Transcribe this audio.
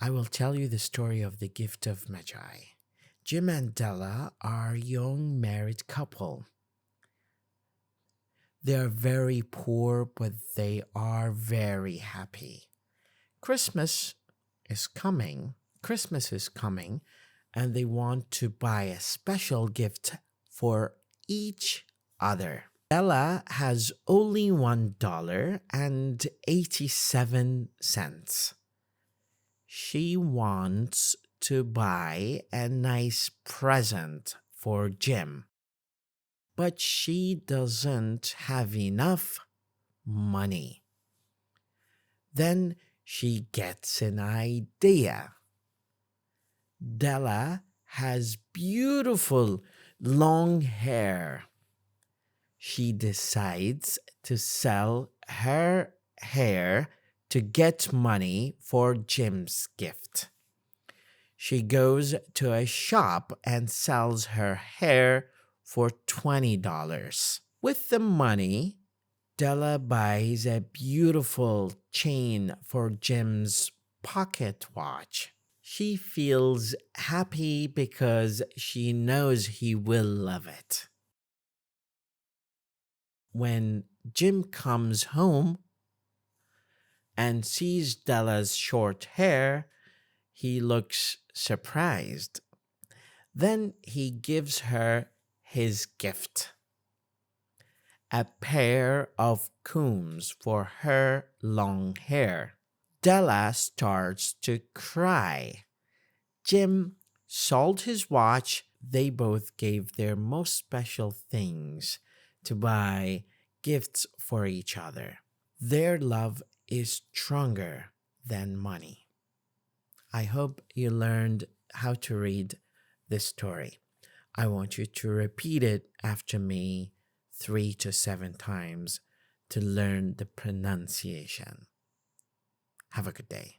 I will tell you the story of the gift of Magi. Jim and Della are a young married couple. They are very poor, but they are very happy. Christmas is coming. Christmas is coming, and they want to buy a special gift for each other. Della has only $1.87. She wants to buy a nice present for Jim, but she doesn't have enough money. Then she gets an idea. Della has beautiful long hair. She decides to sell her hair to get money for Jim's gift. She goes to a shop and sells her hair for $20. With the money, Della buys a beautiful chain for Jim's pocket watch. She feels happy because she knows he will love it. When Jim comes home and sees Della's short hair, he looks surprised. Then he gives her his gift, a pair of combs for her long hair. Della starts to cry. Jim sold his watch. They both gave their most special things to buy gifts for each other. Their love is stronger than money. I hope you learned how to read this story. I want you to repeat it after me 3 to 7 times to learn the pronunciation. Have a good day.